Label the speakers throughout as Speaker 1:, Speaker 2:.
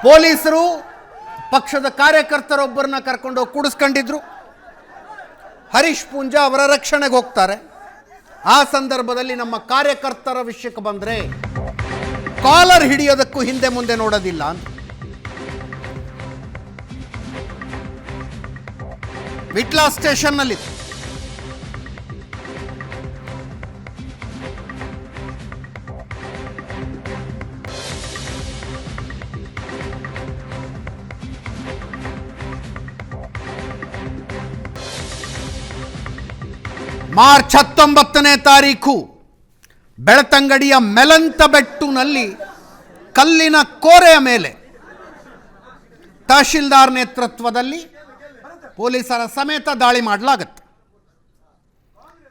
Speaker 1: ಪೊಲೀಸರು ಪಕ್ಷದ ಕಾರ್ಯಕರ್ತರೊಬ್ಬರನ್ನ ಕರ್ಕೊಂಡು ಕೂಡಿಸ್ಕೊಂಡಿದ್ರು. ಹರೀಶ್ ಪೂಂಜಾ ಅವರ ರಕ್ಷಣೆಗೆ ಹೋಗ್ತಾರೆ. ಆ ಸಂದರ್ಭದಲ್ಲಿ ನಮ್ಮ ಕಾರ್ಯಕರ್ತರ ವಿಷಯಕ್ಕೆ ಬಂದರೆ ಕಾಲರ್ ಹಿಡಿಯೋದಕ್ಕೂ ಹಿಂದೆ ಮುಂದೆ ನೋಡೋದಿಲ್ಲ ಅಂತ ವಿಟ್ಲ ಸ್ಟೇಷನ್ನಲ್ಲಿ ಮಾರ್ಚ್ 19ನೇ ತಾರೀಖು ಬೆಳ್ತಂಗಡಿಯ ಮೆಲಂತಬೆಟ್ಟುನಲ್ಲಿ ಕಲ್ಲಿನ ಕೋರೆಯ ಮೇಲೆ ತಹಶೀಲ್ದಾರ್ ನೇತೃತ್ವದಲ್ಲಿ ಪೊಲೀಸರ ಸಮೇತ ದಾಳಿ ಮಾಡಲಾಗುತ್ತೆ.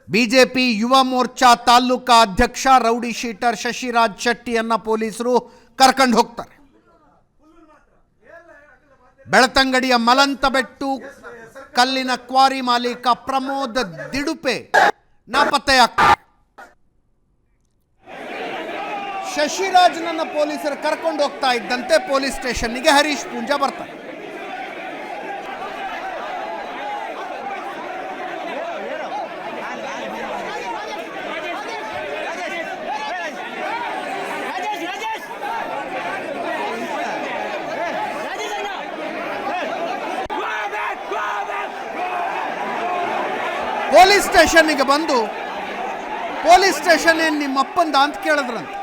Speaker 1: ಬಿಜೆಪಿ ಯುವ ಮೋರ್ಚಾ ತಾಲೂಕಾ ಅಧ್ಯಕ್ಷ ರೌಡಿ ಶೀಟರ್ ಶಶಿರಾಜ್ ಶೆಟ್ಟಿಯನ್ನ ಪೊಲೀಸರು ಕರ್ಕೊಂಡು ಹೋಗ್ತಾರೆ. ಬೆಳ್ತಂಗಡಿಯ ಮಲಂತಬೆಟ್ಟು ಕಲ್ಲಿನ ಕ್ವಾರಿ ಮಾಲೀಕ ಪ್ರಮೋದ್ ದಿಡುಪೆ ನಾಪತ್ತೆಯಾಗ್ತಾರೆ. ಶಶಿರಾಜ್ನನ್ನ ಪೊಲೀಸರು ಕರ್ಕೊಂಡು ಹೋಗ್ತಾ ಇದ್ದಂತೆ ಪೊಲೀಸ್ ಸ್ಟೇಷನ್ನಿಗೆ ಹರೀಶ್ ಪೂಂಜಾ ಬರ್ತಾರೆ. ಪೊಲೀಸ್ ಸ್ಟೇಷನ್ನಿಗೆ ಬಂದು ಪೊಲೀಸ್ ಸ್ಟೇಷನ್ ಏನು ನಿಮ್ಮ ಅಪ್ಪಂದ ಅಂತ ಕೇಳಿದ್ರಂತೆ.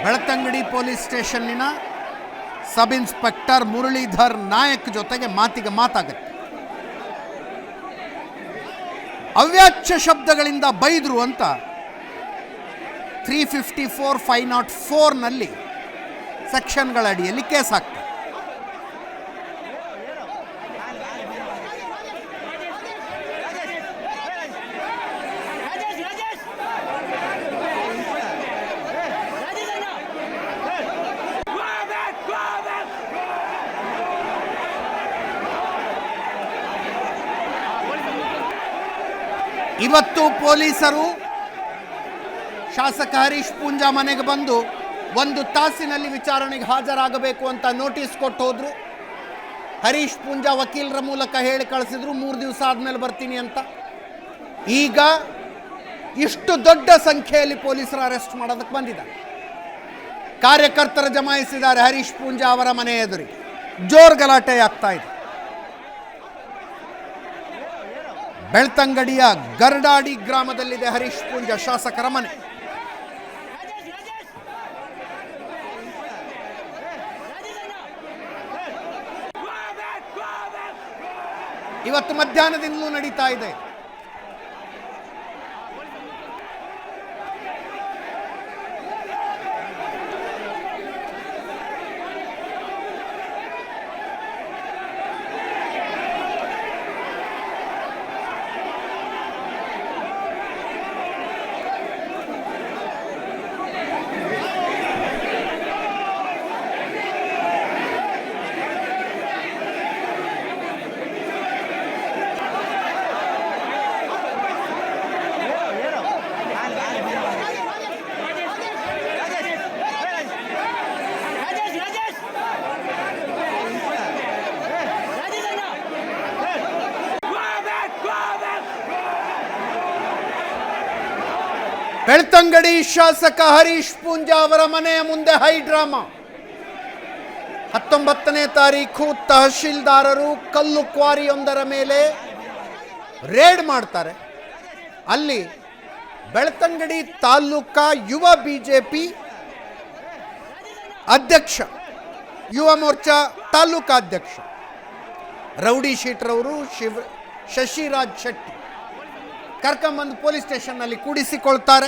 Speaker 1: ಬೆಳ್ತಂಗಡಿ ಪೊಲೀಸ್ ಸ್ಟೇಷನ್ನಿನ ಸಬ್ ಇನ್ಸ್ಪೆಕ್ಟರ್ ಮುರಳೀಧರ್ ನಾಯಕ್ ಜೊತೆಗೆ ಮಾತಿಗೆ ಮಾತಾಗುತ್ತೆ. ಅವ್ಯಾಚ್ಯ ಶಬ್ದಗಳಿಂದ ಬೈದ್ರು ಅಂತ 354, 504ನಲ್ಲಿ ಸೆಕ್ಷನ್ಗಳ ಅಡಿಯಲ್ಲಿ ಕೇಸ್ ಹಾಕ್ತಾರೆ. ಇವತ್ತು ಪೊಲೀಸರು ಶಾಸಕ ಹರೀಶ್ ಪೂಂಜಾ ಮನೆಗೆ ಬಂದು 1 ತಾಸಿನಲ್ಲಿ ವಿಚಾರಣೆಗೆ ಹಾಜರಾಗಬೇಕು ಅಂತ ನೋಟಿಸ್ ಕೊಟ್ಟು ಹೋದ್ರು. ಹರೀಶ್ ಪೂಂಜಾ ವಕೀಲರ ಮೂಲಕ ಹೇಳಿ ಕಳಿಸಿದ್ರು 3 ದಿವಸ ಆದಮೇಲೆ ಬರ್ತೀನಿ ಅಂತ. ಈಗ ಇಷ್ಟು ದೊಡ್ಡ ಸಂಖ್ಯೆಯಲ್ಲಿ ಪೊಲೀಸರು ಅರೆಸ್ಟ್ ಮಾಡೋದಕ್ಕೆ ಬಂದಿದ್ದಾರೆ. ಕಾರ್ಯಕರ್ತರ ಜಮಾಯಿಸಿದ್ದಾರೆ ಹರೀಶ್ ಪೂಂಜಾ ಅವರ ಮನೆ ಎದುರಿಗೆ. ಜೋರ್ ಗಲಾಟೆ ಆಗ್ತಾ ಇದೆ. ಬೆಳ್ತಂಗಡಿಯ ಗರ್ಡಾಡಿ ಗ್ರಾಮದಲ್ಲಿದೆ ಹರೀಶ್ ಪೂಂಜಾ ಶಾಸಕರ ಮನೆ. ಇವತ್ತು ಮಧ್ಯಾಹ್ನದಿಂದಲೂ ನಡೀತಾ ಇದೆ. ಬೆಳ್ತಂಗಡಿ ಶಾಸಕ ಹರೀಶ್ ಪೂಂಜಾ ಅವರ ಮನೆಯ ಮುಂದೆ ಹೈ ಡ್ರಾಮಾ. 19ನೇ ತಾರೀಖು ತಹಶೀಲ್ದಾರರು ಕಲ್ಲು ಕ್ವಾರಿಯೊಂದರ ಮೇಲೆ ರೇಡ್ ಮಾಡ್ತಾರೆ. ಅಲ್ಲಿ ಬೆಳ್ತಂಗಡಿ ತಾಲೂಕಾ ಯುವ ಬಿಜೆಪಿ ಅಧ್ಯಕ್ಷ, ಯುವ ಮೋರ್ಚಾ ತಾಲೂಕಾ ಅಧ್ಯಕ್ಷ ರೌಡಿ ಶೀಟರ್ ಅವರು ಶಶಿರಾಜ್ ಶೆಟ್ಟಿ ಕರ್ಕೊಂಬಂದು ಪೊಲೀಸ್ ಸ್ಟೇಷನ್ನಲ್ಲಿ ಕೂಡಿಸಿಕೊಳ್ತಾರೆ.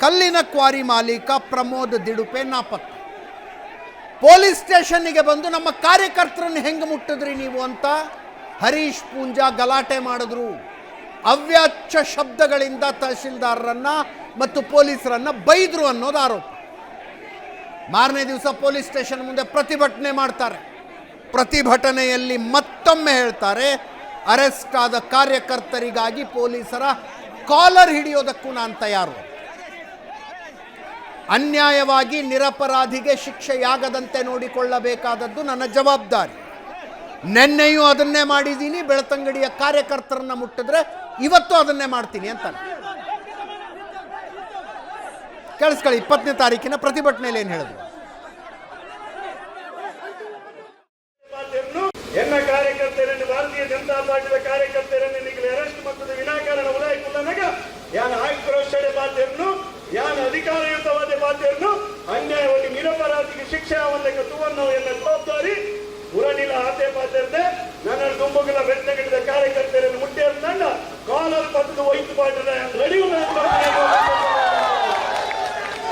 Speaker 1: ಕಲ್ಲಿನ ಕ್ವಾರಿ ಮಾಲೀಕ ಪ್ರಮೋದ್ ದಿಡುಪೆ ನಾಪತ್ತೆ. ಪೊಲೀಸ್ ಸ್ಟೇಷನ್ನಿಗೆ ಬಂದು ನಮ್ಮ ಕಾರ್ಯಕರ್ತರನ್ನು ಹೆಂಗೆ ಮುಟ್ಟಿದ್ರಿ ನೀವು ಅಂತ ಹರೀಶ್ ಪೂಂಜಾ ಗಲಾಟೆ ಮಾಡಿದ್ರು. ಅವ್ಯಾಚ್ಯ ಶಬ್ದಗಳಿಂದ ತಹಶೀಲ್ದಾರರನ್ನ ಮತ್ತು ಪೊಲೀಸರನ್ನ ಬೈದ್ರು ಅನ್ನೋದು ಆರೋಪ. ಮಾರನೇ ದಿವಸ ಪೊಲೀಸ್ ಸ್ಟೇಷನ್ ಮುಂದೆ ಪ್ರತಿಭಟನೆ ಮಾಡ್ತಾರೆ. ಪ್ರತಿಭಟನೆಯಲ್ಲಿ ಮತ್ತೊಮ್ಮೆ ಹೇಳ್ತಾರೆ, ಅರೆಸ್ಟ್ ಆದ ಕಾರ್ಯಕರ್ತರಿಗಾಗಿ ಪೊಲೀಸರ ಕಾಲರ್ ಹಿಡಿಯೋದಕ್ಕೂ ನಾನು ತಯಾರು. ಅನ್ಯಾಯವಾಗಿ ನಿರಪರಾಧಿಗೆ ಶಿಕ್ಷೆಯಾಗದಂತೆ ನೋಡಿಕೊಳ್ಳಬೇಕಾದದ್ದು ನನ್ನ ಜವಾಬ್ದಾರಿ. ನೆನ್ನೆಯೂ ಅದನ್ನೇ ಮಾಡಿದ್ದೀನಿ. ಬೆಳ್ತಂಗಡಿಯ ಕಾರ್ಯಕರ್ತರನ್ನ ಮುಟ್ಟಿದ್ರೆ ಇವತ್ತು ಅದನ್ನೇ ಮಾಡ್ತೀನಿ ಅಂತ ಕೇಳಿಸ್ಕೊಳ್ಳಿ. 20ನೇ ತಾರೀಕಿನ ಪ್ರತಿಭಟನೆಯಲ್ಲಿ ಏನು ಹೇಳಿದ್ರು?
Speaker 2: ಎನ್ನ ಕಾರ್ಯಕರ್ತರನ್ನು ಭಾರತೀಯ ಜನತಾ ಪಾರ್ಟಿಯ ಕಾರ್ಯಕರ್ತರನ್ನು ನಿಗಲಿ ಅರೆಸ್ಟ್ ಮತ್ತು ವಿನಾಕಾರಣ ಉಲಾಯಿಕೊಳ್ಳನಾಗ ಯಾನ ಆಕ್ರೋಶದ ಪಾತ್ರನ್ನು ಯಾನ ಅಧಿಕಾರಯುತವಾದ ಪಾತ್ರನ್ನು ಅನ್ಯಾಯವಾಗಿ ನಿರಪರಾಧಿಗೆ ಶಿಕ್ಷೆ ಆವಲ್ಲಕ್ಕೆ ತುವನ್ನು ಎನ್ನ ಜವಾಬ್ದಾರಿ ಉರನಿಲ ಆತೆ ಪಾತ್ರದೆ ನನ್ನ ದುಂಬುಗಳ ಬೆಟ್ಟಗಡಿದ ಕಾರ್ಯಕರ್ತರನ್ನು ಮುಟ್ಟಿಯನ್ನ ಕಾಲರ್ ಪಕ್ಕದ ವೈದ್ಯ ಪಾಠದ ರೆಡಿ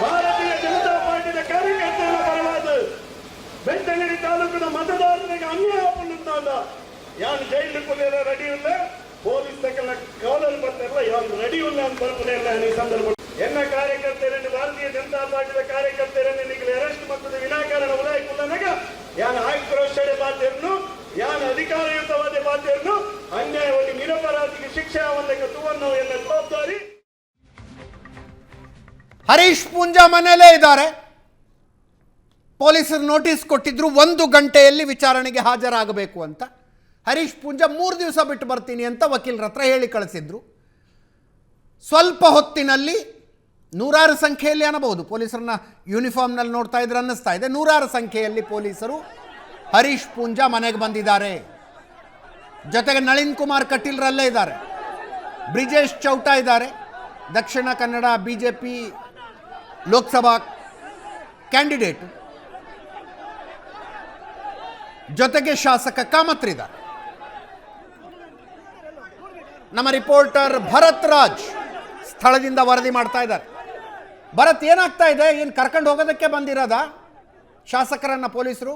Speaker 2: ಭಾರತೀಯ ಜನತಾ ಪಾರ್ಟಿಯ ಕಾರ್ಯಕರ್ತರ ಪರವಾದ ಬೆಳ್ತಂಗಡಿ ತಾಲೂಕಿನ ಮತದಾರರಿಗೆ ಅನ್ಯಾಯ ಪಡುತ್ತಾನ ಯಾರು ಜೈಲು ಕೊನೆಯ ರೆಡಿ ಇಲ್ಲ ಪೊಲೀಸ್ ತಕ್ಕಲ್ಲ ಕಾಲರ್ ಬರ್ತಾರಲ್ಲ ಯಾರು ರೆಡಿ ಇಲ್ಲ ಅಂತ ಬರ್ತಾನೆ ಇಲ್ಲ ಈ ಸಂದರ್ಭ ಎನ್ನ ಕಾರ್ಯಕರ್ತರನ್ನು ಭಾರತೀಯ ಜನತಾ ಪಾರ್ಟಿಯ ಕಾರ್ಯಕರ್ತರನ್ನು ನಿಗಲಿ ಅರೆಸ್ಟ್ ಮತ್ತು ವಿನಾಕಾರಣ ಉಲಾಯಿಕೊಳ್ಳನಾಗ ಯಾನ ಆಕ್ರೋಶದ ಪಾತ್ರನ್ನು ಯಾನ ಅಧಿಕಾರಯುತವಾದ ಪಾತ್ರನ್ನು ಅನ್ಯಾಯವಾಗಿ ನಿರಪರಾಧಿಗೆ ಶಿಕ್ಷೆ ಆವಲ್ಲಕ್ಕೆ ತುವನ್ನು ಎನ್ನ ಜವಾಬ್ದಾರಿ.
Speaker 1: ಹರೀಶ್ ಪೂಂಜಾ ಮನೆಯಲ್ಲೇ ಇದ್ದಾರೆ. ಪೊಲೀಸರು ನೋಟಿಸ್ ಕೊಟ್ಟಿದ್ರು 1 ಗಂಟೆಯಲ್ಲಿ ವಿಚಾರಣೆಗೆ ಹಾಜರಾಗಬೇಕು ಅಂತ. ಹರೀಶ್ ಪೂಂಜಾ 3 ದಿವಸ ಬಿಟ್ಟು ಬರ್ತೀನಿ ಅಂತ ವಕೀಲರ ಹತ್ರ ಹೇಳಿ ಕಳಿಸಿದ್ರು. ಸ್ವಲ್ಪ ಹೊತ್ತಿನಲ್ಲಿ ನೂರಾರು ಸಂಖ್ಯೆಯಲ್ಲಿ ಅನ್ನಬಹುದು, ಪೊಲೀಸರನ್ನ ಯೂನಿಫಾರ್ಮ್ನಲ್ಲಿ ನೋಡ್ತಾ ಇದ್ರೆ ಅನ್ನಿಸ್ತಾ ಇದೆ, ನೂರಾರು ಸಂಖ್ಯೆಯಲ್ಲಿ ಪೊಲೀಸರು ಹರೀಶ್ ಪೂಂಜಾ ಮನೆಗೆ ಬಂದಿದ್ದಾರೆ. ಜೊತೆಗೆ ನಳಿನ್ ಕುಮಾರ್ ಕಟೀಲ್ರಲ್ಲೇ ಇದ್ದಾರೆ, ಬ್ರಿಜೇಶ್ ಚೌಟಾ ಇದ್ದಾರೆ, ದಕ್ಷಿಣ ಕನ್ನಡ BJP ಲೋಕಸಭಾ ಕ್ಯಾಂಡಿಡೇಟು, ಜೊತೆಗೆ ಶಾಸಕ ಕಾಮತ್ರಿದ್ದಾರೆ. ನಮ್ಮ ರಿಪೋರ್ಟರ್ ಭರತ್ ರಾಜ್ ಸ್ಥಳದಿಂದ ವರದಿ ಮಾಡ್ತಾ ಇದ್ದಾರೆ. ಭರತ್, ಏನಾಗ್ತಾ ಇದೆ? ಏನು ಕರ್ಕೊಂಡು ಹೋಗೋದಕ್ಕೆ ಬಂದಿರೋದ ಶಾಸಕರನ್ನ ಪೊಲೀಸರು?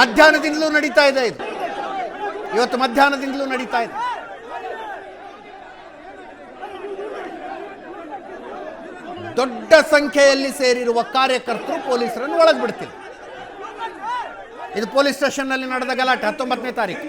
Speaker 1: ಮಧ್ಯಾಹ್ನದಿಂದಲೂ ನಡೀತಾ ಇದೆ ಇದು, ಇವತ್ತು ಮಧ್ಯಾಹ್ನದಿಂದಲೂ ನಡೀತಾ ಇದೆ. ದೊಡ್ಡ ಸಂಖ್ಯೆಯಲ್ಲಿ ಸೇರಿರುವ ಕಾರ್ಯಕರ್ತರು ಪೊಲೀಸರನ್ನು ಒಳಗೆ ಬಿಡ್ತಿಲ್ಲ. ಇದು ಪೊಲೀಸ್ ಸ್ಟೇಷನ್ನಲ್ಲಿ ನಡೆದ ಗಲಾಟೆ 19ನೇ ತಾರೀಕು.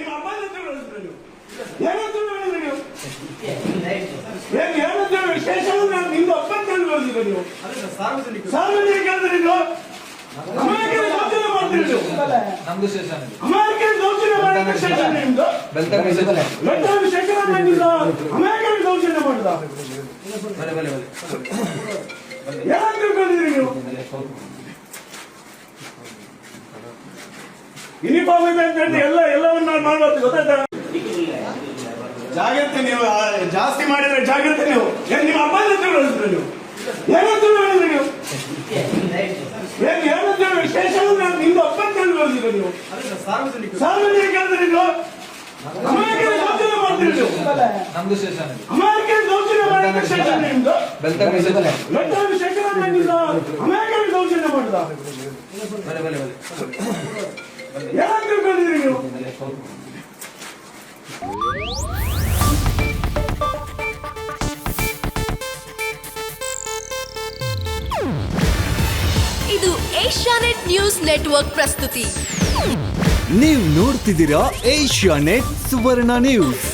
Speaker 2: ಯೂನಿಫಾರ್ಮ್ ಎಲ್ಲವನ್ನ ಮಾಡಬಹುದು, ಗೊತ್ತಾಯ್ತಾ? ಜಾಗ್ರತೆ, ನೀವು ಜಾಸ್ತಿ ಮಾಡಿದ್ರೆ ಜಾಗ್ರತೆ. ನೀವು ನಿಮ್ಮ ಅಪ್ಪ ಹೇಳಿದ್ರು, ನೀವು ಏನಂತ ಹೇಳಿದ್ರಿ? ನೀವು ಏನಂತ ಸ್ಟೇಷನ್ ನಿಮ್ದು ಅಪ್ಪ ಹೇಳಿದ್ರು, ನೀವು ಸಾರ್ವಜನಿಕ ನೀವು ಅಮಾಯಕರ ದೌರ್ಜನ್ಯ ಮಾಡ್ತೀರಿ. ನೀವು ಅಮಾಯಕರ ದೌರ್ಜನ್ಯ ಮಾಡಿದ ಸ್ಟೇಷನ್ ನಿಮ್ದು ಅಮಾಯಕರ ದೌರ್ಜನ್ಯ ಮಾಡಿದ ಯಾರು ತಿಳ್ಕೊಂಡಿದ್ರಿ ನೀವು?
Speaker 3: ಇದು ಏಷ್ಯಾನೆಟ್ ನ್ಯೂಸ್ ನೆಟ್ವರ್ಕ್ ಪ್ರಸ್ತುತಿ.
Speaker 4: ನೀವು ನೋಡ್ತಿದ್ದೀರಾ ಏಷ್ಯಾನೆಟ್ ಸುವರ್ಣ ನ್ಯೂಸ್.